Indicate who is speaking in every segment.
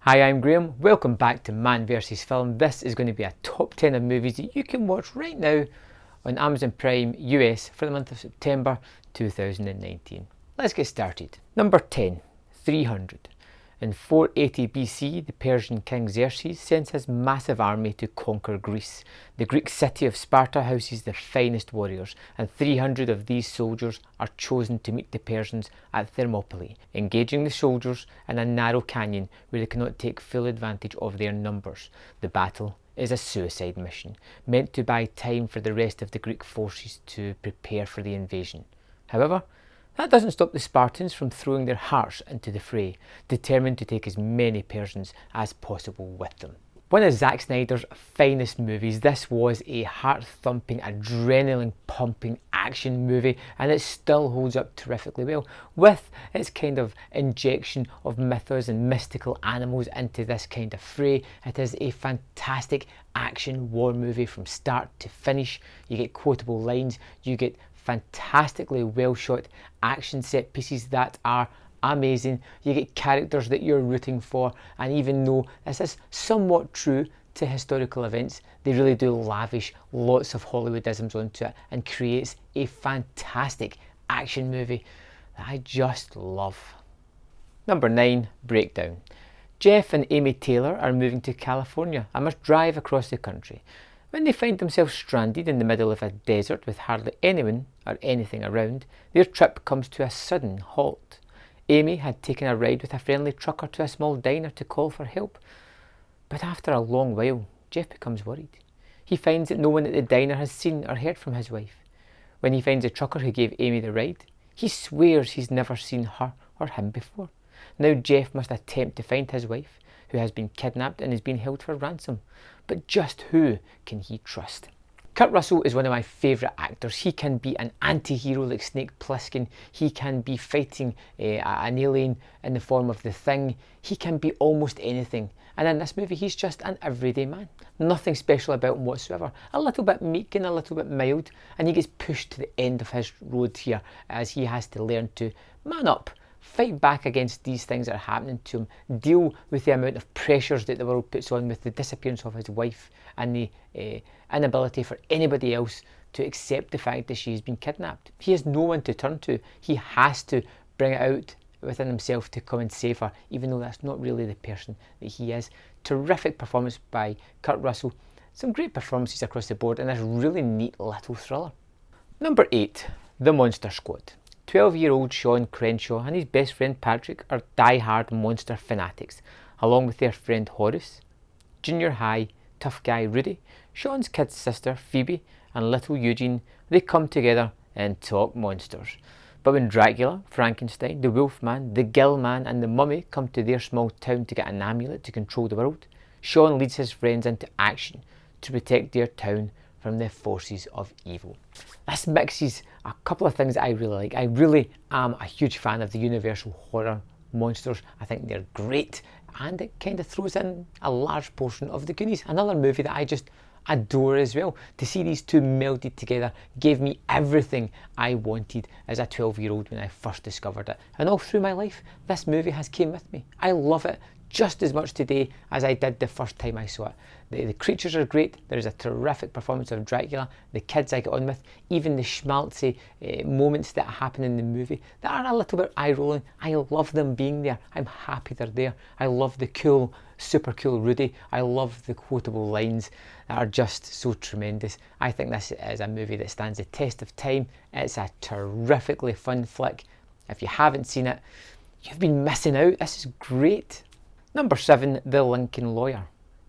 Speaker 1: Hi, I'm Graham. Welcome back to Man vs Film. This is going to be a top 10 of movies that you can watch right now on Amazon Prime US for the month of September 2019. Let's get started. Number 10, 300. In 480 BC, the Persian king Xerxes sends his massive army to conquer Greece. The Greek city of Sparta houses the finest warriors, and 300 of these soldiers are chosen to meet the Persians at Thermopylae, engaging the soldiers in a narrow canyon where they cannot take full advantage of their numbers. The battle is a suicide mission, meant to buy time for the rest of the Greek forces to prepare for the invasion. However, that doesn't stop the Spartans from throwing their hearts into the fray, determined to take as many Persians as possible with them. One of Zack Snyder's finest movies, this was a heart-thumping, adrenaline-pumping action movie, and it still holds up terrifically well, with its kind of injection of mythos and mystical animals into this kind of fray. It is a fantastic action war movie from start to finish. You get quotable lines, you get fantastically well shot action set pieces that are amazing. You get characters that you're rooting for, and even though this is somewhat true to historical events, they really do lavish lots of Hollywoodisms onto it and creates a fantastic action movie that I just love. Number 9, Breakdown. Jeff and Amy Taylor are moving to California and must drive across the country. When they find themselves stranded in the middle of a desert with hardly anyone or anything around, their trip comes to a sudden halt. Amy had taken a ride with a friendly trucker to a small diner to call for help, but after a long while, Jeff becomes worried. He finds that no one at the diner has seen or heard from his wife. When he finds the trucker who gave Amy the ride, he swears he's never seen her or him before. Now Jeff must attempt to find his wife, who has been kidnapped and is being held for ransom. But just who can he trust? Kurt Russell is one of my favourite actors. He can be an anti-hero like Snake Plissken. He can be fighting an alien in the form of the Thing. He can be almost anything. And in this movie, he's just an everyday man. Nothing special about him whatsoever. A little bit meek and a little bit mild. And he gets pushed to the end of his road here as he has to learn to man up, fight back against these things that are happening to him, deal with the amount of pressures that the world puts on with the disappearance of his wife and the inability for anybody else to accept the fact that she's been kidnapped. He has no one to turn to. He has to bring it out within himself to come and save her, even though that's not really the person that he is. Terrific performance by Kurt Russell. Some great performances across the board and this really neat little thriller. Number 8, The Monster Squad. 12-year-old Sean Crenshaw and his best friend Patrick are die-hard monster fanatics, along with their friend Horace, junior high tough guy Rudy, Sean's kid sister Phoebe, and little Eugene. They come together and talk monsters. But when Dracula, Frankenstein, the Wolfman, the Gill Man and the Mummy come to their small town to get an amulet to control the world, Sean leads his friends into action to protect their town from the forces of evil. This mixes a couple of things that I really like. I really am a huge fan of the Universal horror monsters. I think they're great, and it kind of throws in a large portion of the Goonies, another movie that I just adore as well. To see these two melded together gave me everything I wanted as a 12-year-old when I first discovered it, and all through my life this movie has came with me. I love it just as much today as I did the first time I saw it. The creatures are great. There is a terrific performance of Dracula. The kids I get on with, even the schmaltzy moments that happen in the movie that are a little bit eye-rolling. I love them being there. I'm happy they're there. I love the cool, super cool Rudy. I love the quotable lines that are just so tremendous. I think this is a movie that stands the test of time. It's a terrifically fun flick. If you haven't seen it, you've been missing out. This is great. Number 7, The Lincoln Lawyer.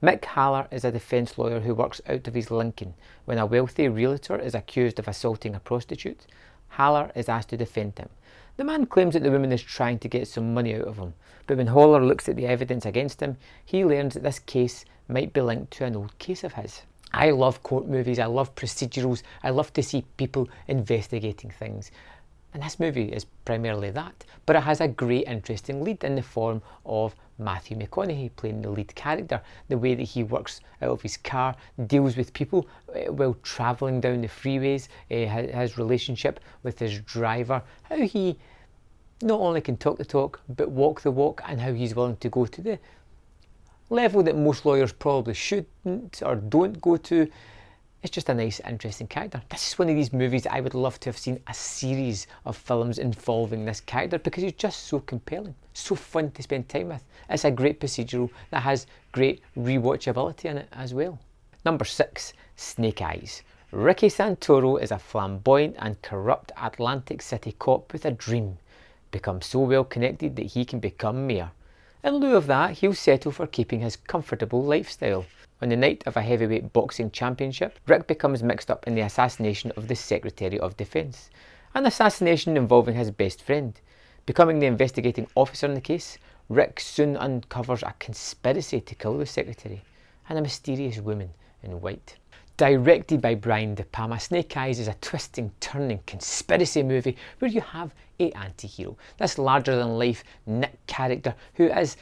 Speaker 1: Mick Haller is a defence lawyer who works out of his Lincoln. When a wealthy realtor is accused of assaulting a prostitute, Haller is asked to defend him. The man claims that the woman is trying to get some money out of him, but when Haller looks at the evidence against him, he learns that this case might be linked to an old case of his. I love court movies, I love procedurals, I love to see people investigating things. And this movie is primarily that, but it has a great interesting lead in the form of Matthew McConaughey playing the lead character. The way that he works out of his car, deals with people while travelling down the freeways, his relationship with his driver, how he not only can talk the talk but walk the walk, and how he's willing to go to the level that most lawyers probably shouldn't or don't go to. It's just a nice, interesting character. This is one of these movies that I would love to have seen a series of films involving this character because he's just so compelling, so fun to spend time with. It's a great procedural that has great rewatchability in it as well. Number 6, Snake Eyes. Ricky Santoro is a flamboyant and corrupt Atlantic City cop with a dream. Becomes so well connected that he can become mayor. In lieu of that, he'll settle for keeping his comfortable lifestyle. On the night of a heavyweight boxing championship, Rick becomes mixed up in the assassination of the Secretary of Defence, an assassination involving his best friend. Becoming the investigating officer in the case, Rick soon uncovers a conspiracy to kill the Secretary and a mysterious woman in white. Directed by Brian De Palma, Snake Eyes is a twisting, turning conspiracy movie where you have an anti-hero, this larger-than-life Nick character who is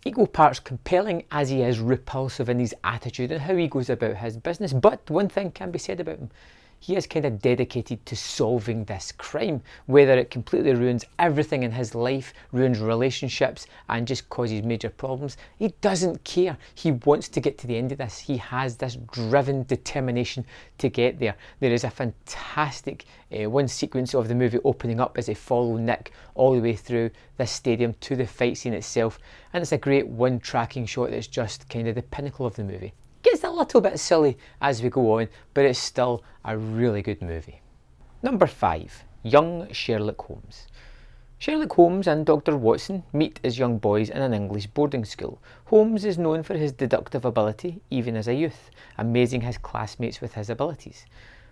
Speaker 1: equal parts compelling as he is repulsive in his attitude and how he goes about his business. But one thing can be said about him: he is kind of dedicated to solving this crime, whether it completely ruins everything in his life, ruins relationships and just causes major problems. He doesn't care. He wants to get to the end of this. He has this driven determination to get there. There is a fantastic one sequence of the movie opening up as they follow Nick all the way through this stadium to the fight scene itself, and it's a great one tracking shot that's just kind of the pinnacle of the movie. Gets a little bit silly as we go on, but it's still a really good movie. Number 5, Young Sherlock Holmes. Sherlock Holmes and Dr. Watson meet as young boys in an English boarding school. Holmes is known for his deductive ability, even as a youth, amazing his classmates with his abilities.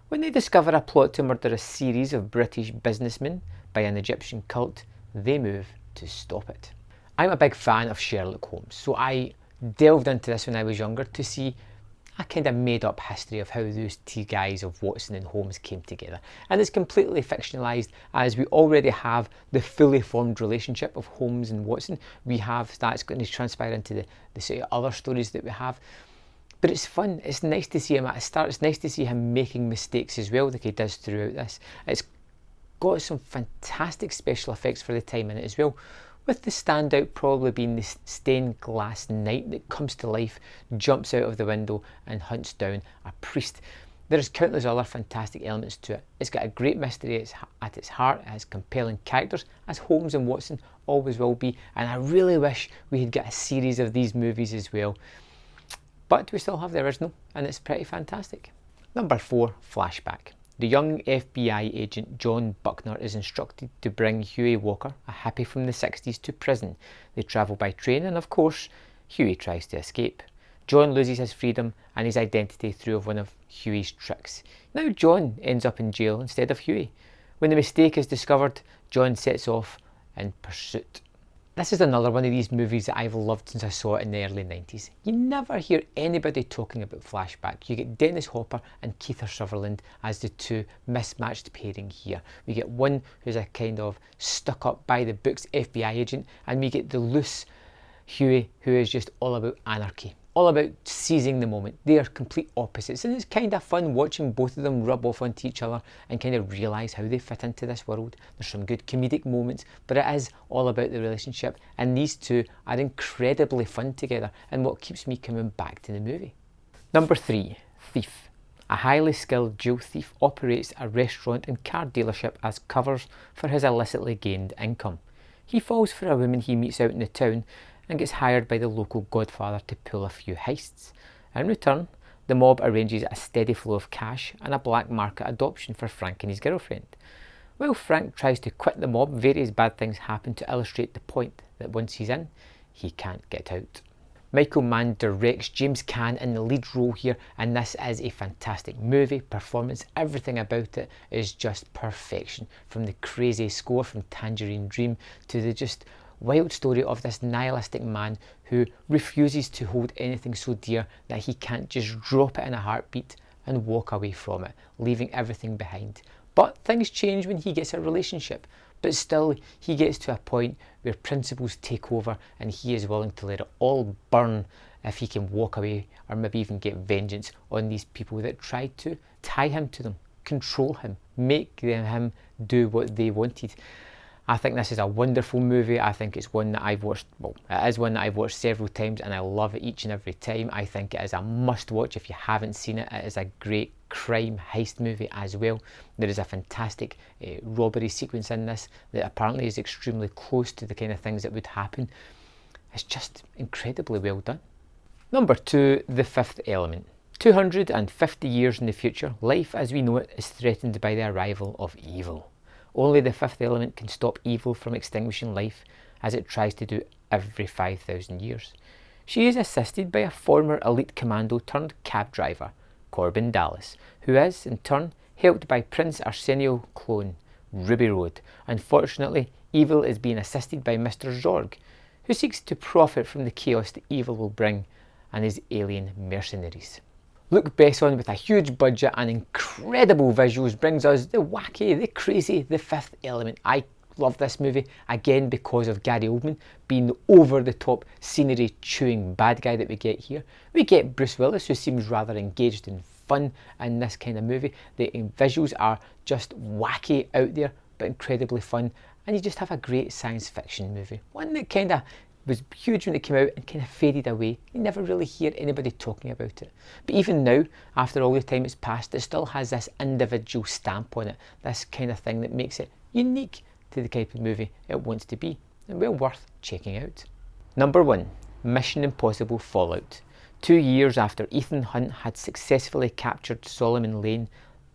Speaker 1: When they discover a plot to murder a series of British businessmen by an Egyptian cult, they move to stop it. I'm a big fan of Sherlock Holmes, so I delved into this when I was younger to see a kind of made up history of how those two guys of Watson and Holmes came together. And it's completely fictionalised, as we already have the fully formed relationship of Holmes and Watson. We have that's going to transpire into the sort of other stories that we have. But it's fun, it's nice to see him at a start, it's nice to see him making mistakes as well, like he does throughout this. It's got some fantastic special effects for the time in it as well, with the standout probably being the stained glass knight that comes to life, jumps out of the window and hunts down a priest. There's countless other fantastic elements to it. It's got a great mystery at its heart, it has compelling characters, as Holmes and Watson always will be, and I really wish we had got a series of these movies as well. But we still have the original, and it's pretty fantastic. Number 4, Flashback. The young FBI agent John Buckner is instructed to bring Huey Walker, a hippie from the 60s, to prison. They travel by train and, of course, Huey tries to escape. John loses his freedom and his identity through one of Huey's tricks. Now John ends up in jail instead of Huey. When the mistake is discovered, John sets off in pursuit. This is another one of these movies that I've loved since I saw it in the early 90s. You never hear anybody talking about Flashback. You get Dennis Hopper and Kiefer Sutherland as the two mismatched pairing here. We get one who's a kind of stuck up by the books FBI agent, and we get the loose Huey who is just all about anarchy, all about seizing the moment. They are complete opposites, and it's kind of fun watching both of them rub off onto each other and kind of realise how they fit into this world. There's some good comedic moments, but it is all about the relationship, and these two are incredibly fun together and what keeps me coming back to the movie. Number 3, Thief. A highly skilled jewel thief operates a restaurant and car dealership as covers for his illicitly gained income. He falls for a woman he meets out in the town and gets hired by the local godfather to pull a few heists. In return, the mob arranges a steady flow of cash and a black market adoption for Frank and his girlfriend. While Frank tries to quit the mob, various bad things happen to illustrate the point that once he's in, he can't get out. Michael Mann directs, James Caan in the lead role here, and this is a fantastic movie. Performance, everything about it is just perfection. From the crazy score from Tangerine Dream to the just wild story of this nihilistic man who refuses to hold anything so dear that he can't just drop it in a heartbeat and walk away from it, leaving everything behind. But things change when he gets a relationship, but still he gets to a point where principles take over and he is willing to let it all burn if he can walk away or maybe even get vengeance on these people that tried to tie him to them, control him, make him do what they wanted. I think this is a wonderful movie. I think it's one that I've watched, well, it is one that I've watched several times and I love it each and every time. I think it is a must watch if you haven't seen it. It is a great crime heist movie as well. There is a fantastic robbery sequence in this that apparently is extremely close to the kind of things that would happen. It's just incredibly well done. Number 2, The Fifth Element. 250 years in the future, life as we know it is threatened by the arrival of evil. Only the fifth element can stop evil from extinguishing life, as it tries to do every 5,000 years. She is assisted by a former elite commando turned cab driver, Corbin Dallas, who is, in turn, helped by Prince Arsenio clone, Ruby Road. Unfortunately, evil is being assisted by Mr. Zorg, who seeks to profit from the chaos that evil will bring, and his alien mercenaries. Luc Besson, with a huge budget and incredible visuals, brings us the wacky, the crazy, the Fifth Element. I love this movie, again because of Gary Oldman being the over-the-top scenery-chewing bad guy that we get here. We get Bruce Willis, who seems rather engaged and fun in this kind of movie. The visuals are just wacky out there, but incredibly fun. And you just have a great science fiction movie. One that kind of was huge when it came out and kind of faded away. You never really hear anybody talking about it. But even now, after all the time it's passed, it still has this individual stamp on it, this kind of thing that makes it unique to the type of movie it wants to be, and well worth checking out. Number 1, Mission Impossible Fallout. 2 years after Ethan Hunt had successfully captured Solomon Lane,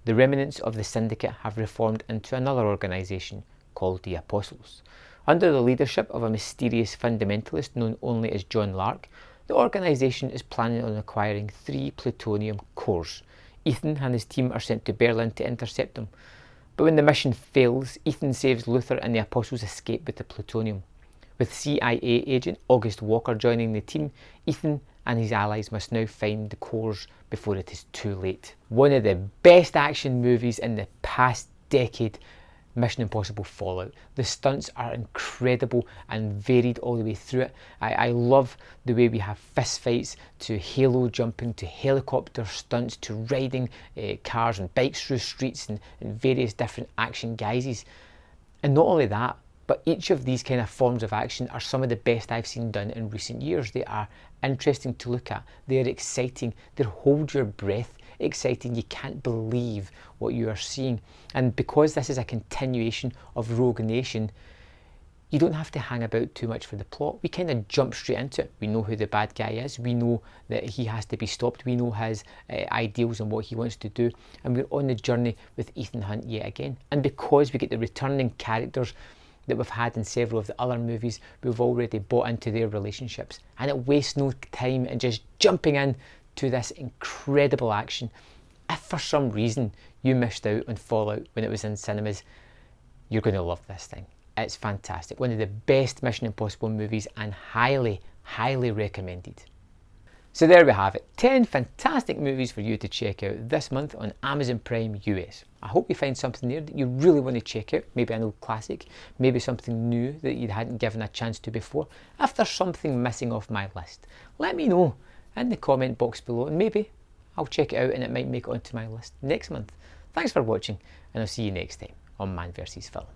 Speaker 1: the remnants of the syndicate have reformed into another organisation called the Apostles. Under the leadership of a mysterious fundamentalist known only as John Lark, the organisation is planning on acquiring 3 plutonium cores. Ethan and his team are sent to Berlin to intercept them. But when the mission fails, Ethan saves Luther and the Apostles escape with the plutonium. With CIA agent August Walker joining the team, Ethan and his allies must now find the cores before it is too late. One of the best action movies in the past decade, Mission Impossible Fallout. The stunts are incredible and varied all the way through it. I love the way we have fist fights, to halo jumping, to helicopter stunts, to riding cars and bikes through streets and various different action guises. And not only that, but each of these kind of forms of action are some of the best I've seen done in recent years. They are interesting to look at, they're exciting, they hold your breath exciting. You can't believe what you are seeing. And because this is a continuation of Rogue Nation, you don't have to hang about too much for the plot. We kind of jump straight into it. We know who the bad guy is, we know that he has to be stopped, we know his ideals and what he wants to do, and we're on the journey with Ethan Hunt yet again. And because we get the returning characters that we've had in several of the other movies, we've already bought into their relationships, and it wastes no time in just jumping in to this incredible action. If for some reason you missed out on Fallout when it was in cinemas, you're going to love this thing. It's fantastic. One of the best Mission Impossible movies and highly, highly recommended. So there we have it. 10 fantastic movies for you to check out this month on Amazon Prime US. I hope you find something there that you really want to check out. Maybe an old classic, maybe something new that you hadn't given a chance to before. If there's something missing off my list, let me know in the comment box below, and maybe I'll check it out and it might make it onto my list next month. Thanks for watching, and I'll see you next time on Man vs Film.